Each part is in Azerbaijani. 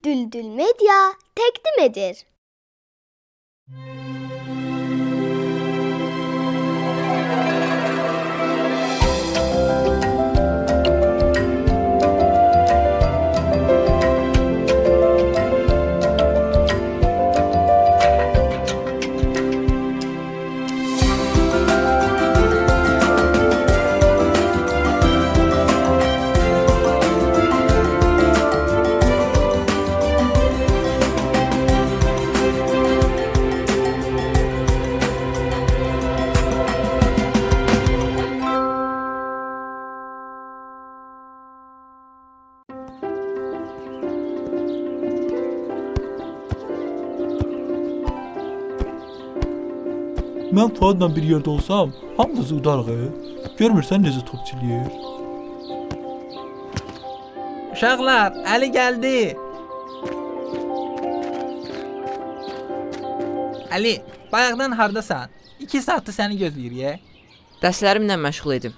Düldül Medya təqdim edir. Mən Fuadla bir yerdə olsam, hamımızı udarıq. Görmürsən necə top çiləyir? Uşaqlar, Əli gəldi. Əli, bayaqdan hardasan? 2 saatdır səni gözləyir. Dərslərimlə məşğul idim.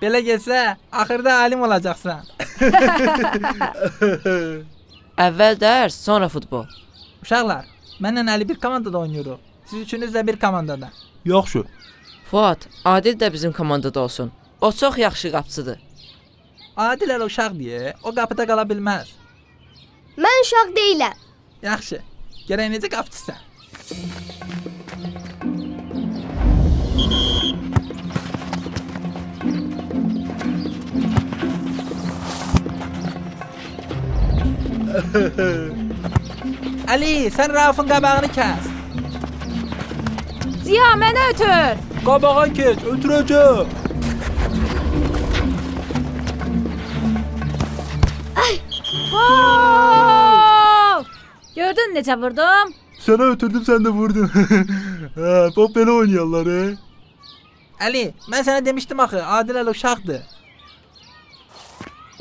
Belə getsə, axırda alim olacaqsan. Əvvəl dərs, sonra futbol. Uşaqlar, mənlə Əli bir komandada oynayırıq. Siz üçünüz də bir komandada. Yaxşı. Fuad, Adil də bizim komandada olsun. O çox yaxşı qapıcıdır. Adil elə uşaqdır, o qapıda qala bilməz. Mən uşaq deyiləm. Yaxşı, gərək necə qapıcısan? Əli, sən Raufun qabağını kəs. Ziya, mənə ötür. Qabağa keç, ötürəcəm. Gol! Gördün necə vurdum? Sənə ötürdüm, sən də vurdun. Pop belə oynayarlar. Əli, mən sənə demişdim axı, Adil elə uşaqdır.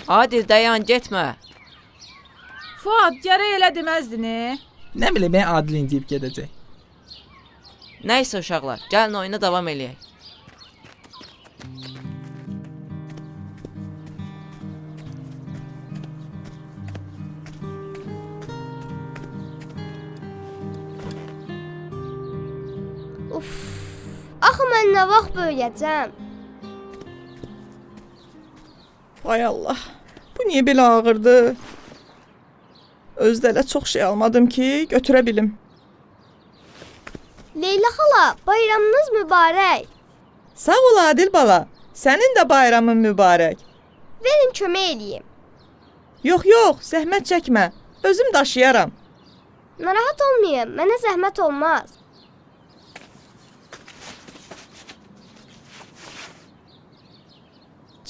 Adil, dayan, getmə. Fuad, gərək elə deməzdin. Nə bilim, mən Adil inciyib gedəcək. Nəysə uşaqlar, gəlin oyuna davam eləyək. Uf, axı mən nə vaxt böyüyəcəm? Ay Allah, bu niyə belə ağırdı? Özdə elə çox şey almadım ki, götürə bilim. Leyla xala, bayramınız mübarək. Sağ ol Adil bala, sənin də bayramın mübarək. Verin kömək eləyim. Yox, yox, zəhmət çəkmə, özüm daşıyaram. Narahat olmayın, mənə zəhmət olmaz.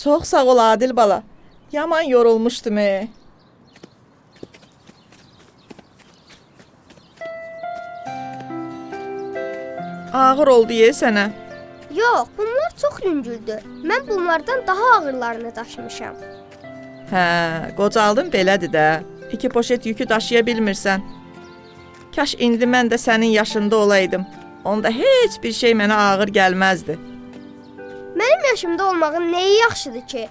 Çox sağ ol Adil bala, yaman yorulmuşdum. Ağır oldu sənə. Yox, bunlar çox yüngüldür. Mən bunlardan daha ağırlarını daşımışam. Hə, qocaldın belədir də. 2 poşet yükü daşıya bilmirsən. Kaş indi mən də sənin yaşında olaydım. Onda heç bir şey mənə ağır gəlməzdi. Mənim yaşımda olmağın nəyi yaxşıdır ki?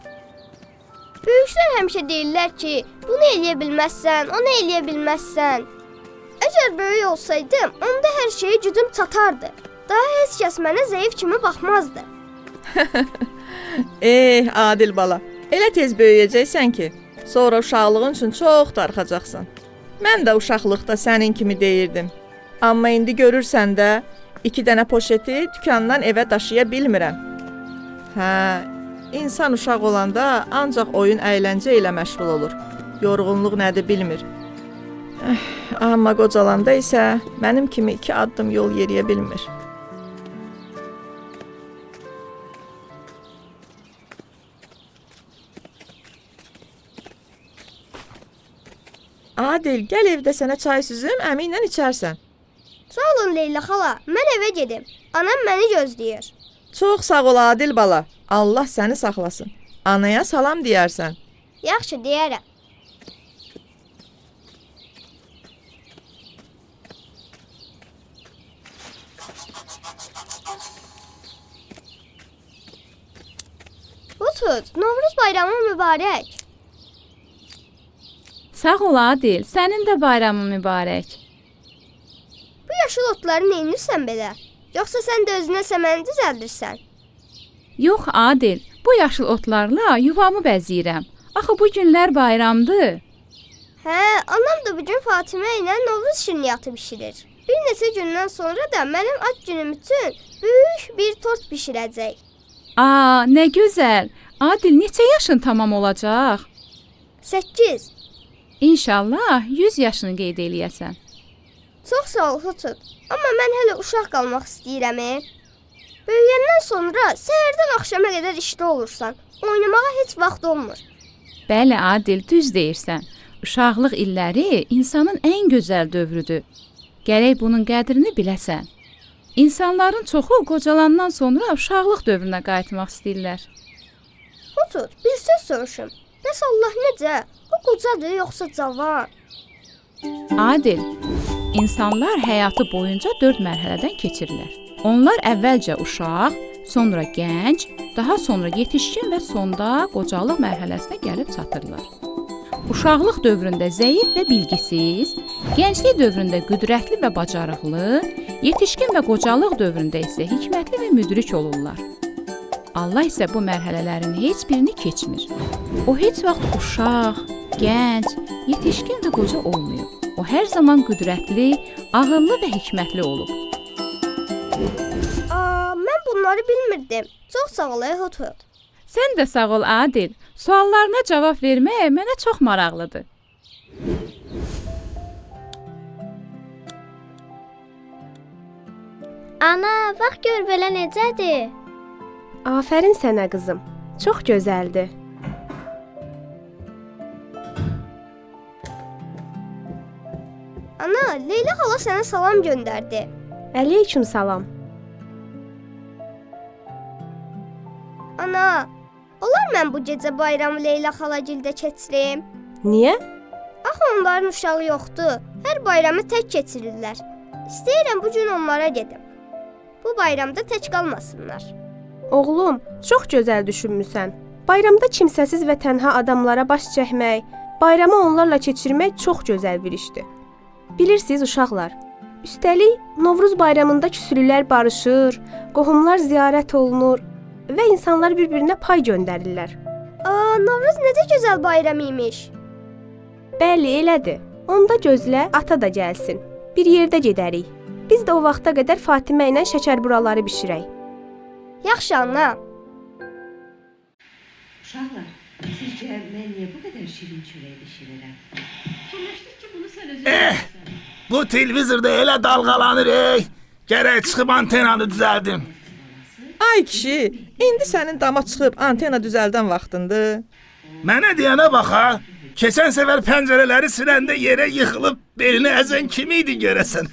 Böyüklər həmişə deyirlər ki, bunu eləyə bilməzsən, onu eləyə bilməzsən. Əgər böyük olsaydım, onda hər şeyə gücüm çatardı. Daha heç kəs mənə zəif kimi baxmazdı. Adil bala, elə tez böyüyəcəksən ki, sonra uşaqlığın üçün çox darıxacaqsan. Mən də uşaqlıqda sənin kimi deyirdim. Amma indi görürsən də, 2 dənə poşeti dükandan evə daşıya bilmirəm. Hə, insan uşaq olanda ancaq oyun əyləncə ilə məşğul olur. Yorğunluq nədir bilmir. Amma qocalanda isə mənim kimi 2 addım yol yeriyə bilmir. Adil, gəl evdə sənə çay süzüm, əmi ilə içərsən. Sağ olun Leyla xala, mən evə gedim. Anam məni gözləyir. Çox sağ ol Adil bala. Allah səni saxlasın. Anaya salam deyərsən. Yaxşı, deyərəm. Bu tut, Novruz bayramı mübarək. Sağ ol Adil, sənin də bayramın mübarək. Bu yaşıl otları neynirsən belə? Yoxsa sən də özünə səməni düzəldirsən? Yox Adil, bu yaşıl otlarla yuvamı bəzəyirəm. Axı bu günlər bayramdır. Hə, anam da bugün Fatimə ilə Novruz şirniyyatı bişirir. Bir neçə gündən sonra da mənim ad günüm üçün böyük bir tort bişirəcək. Aa, nə gözəl. Adil, neçə yaşın tamam olacaq? 8. İnşallah 100 yaşını qeyd eləyəsən. Çox sağ ol Hutut. Amma mən hələ uşaq qalmaq istəyirəm. Böyüyəndən sonra səhərdən axşama qədər işdə olursan. Oynamağa heç vaxt olmur. Bəli Adil, düz deyirsən. Uşaqlıq illəri insanın ən gözəl dövrüdür. Gərək bunun qədrini biləsən. İnsanların çoxu qocalandan sonra uşaqlıq dövrünə qayıtmaq istəyirlər. Hutut, bir söz soruşum. Bəs Allah necə? O qocadır yoxsa cavan? Adil, insanlar həyatı boyunca 4 mərhələdən keçirlər. Onlar əvvəlcə uşaq, sonra gənc, daha sonra yetişkin və sonda qocalıq mərhələsinə gəlib çatırlar. Uşaqlıq dövründə zəif və bilgisiz, gənclik dövründə qüdrətli və bacarıqlı, yetişkin və qocalıq dövründə isə hikmətli və müdrik olurlar. Allah isə bu mərhələlərin heç birini keçmir. O heç vaxt uşaq, gənc, yetişkin və qoca olmayıb. O hər zaman qüdrətli, ağıllı və hikmətli olub. Mən bunları bilmirdim. Çox sağ ol Hutut. Sən də sağ ol Adil. Suallarına cavab vermək mənə çox maraqlıdır. Ana, bax gör belə necədir? Afərin sənə qızım. Çox gözəldir. Ana, Leyla xala sənə salam göndərdi. Əleyküm salam. Ana, olar mən bu gecə bayramı Leyla xalagildə keçirim? Niyə? Axı onların uşağı yoxdur. Hər bayramı tək keçirirlər. İstəyirəm bu gün onlara gedim. Bu bayramda tək qalmasınlar. Oğlum, çox gözəl düşünmüsən. Bayramda kimsəsiz və tənha adamlara baş çəkmək, bayramı onlarla keçirmək çox gözəl bir işdir. Bilirsiniz uşaqlar, üstəlik Novruz bayramında küslülər barışır, qohumlar ziyarət olunur və insanlar bir-birinə pay göndərirlər. Novruz necə gözəl bayram imiş. Bəli, elədir. Onda gözlə, ata da gəlsin. Bir yerdə gedərik. Biz də o vaxta qədər Fatimə ilə şəkərburaları bişirək. Yaxşı, ana. Uşaqlar, sizcə mən niyə bu qədər şirin çörək bişirirəm? Fikirləşdik ki, bunu sən özün bilirsən. Bu televizorda elə dalğalanır, Gərək çıxıb antenanı düzəldim. Ay kişi, indi sənin dama çıxıb antena düzəldən vaxtındır. Mənə deyənə bax ha. Keçən səfər pəncərələri siləndə yerə yıxılıb belini əzən kim idi görəsən?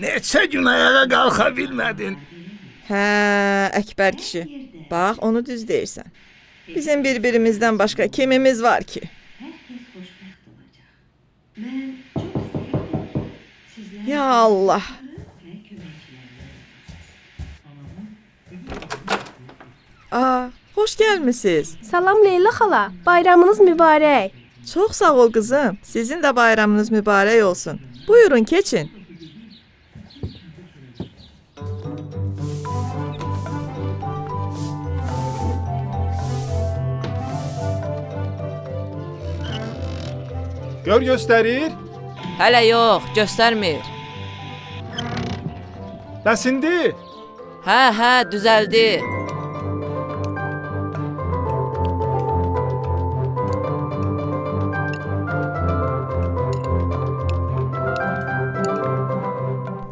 Neçə gün ayağa qalxa bilmədin. Hə, Əkbər kişi. Bax, onu düz deyirsən. Bizim bir-birimizdən başqa kimimiz var ki? Herkes xoşbəxt olacaq. Mən çox istəyirəm. Sizlər Ya Allah. və köməkçilərlə. Xoş gəlmisiniz. Salam Leyla xala, bayramınız mübarək. Çox sağ ol qızım. Sizin də bayramınız mübarək olsun. Buyurun, keçin. Gör göstərir. Hələ yox, göstərmir. Bəs indi? Hə, düzəldi.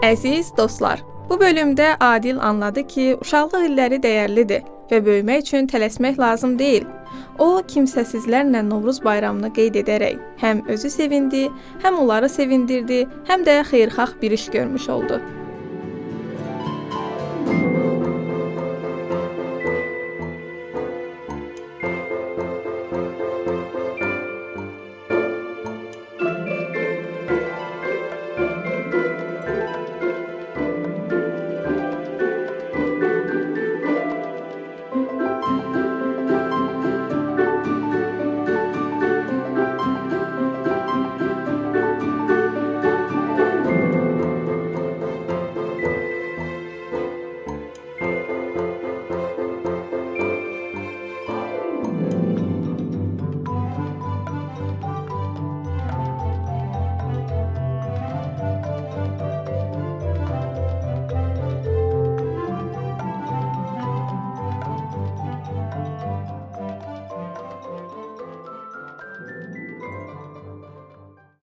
Əziz dostlar, bu bölümdə Adil anladı ki, uşaqlıq illəri dəyərlidir və böyümək üçün tələsmək lazım deyil. O, kimsəsizlərlə Novruz bayramını qeyd edərək həm özü sevindi, həm onları sevindirdi, həm də xeyirxah bir iş görmüş oldu.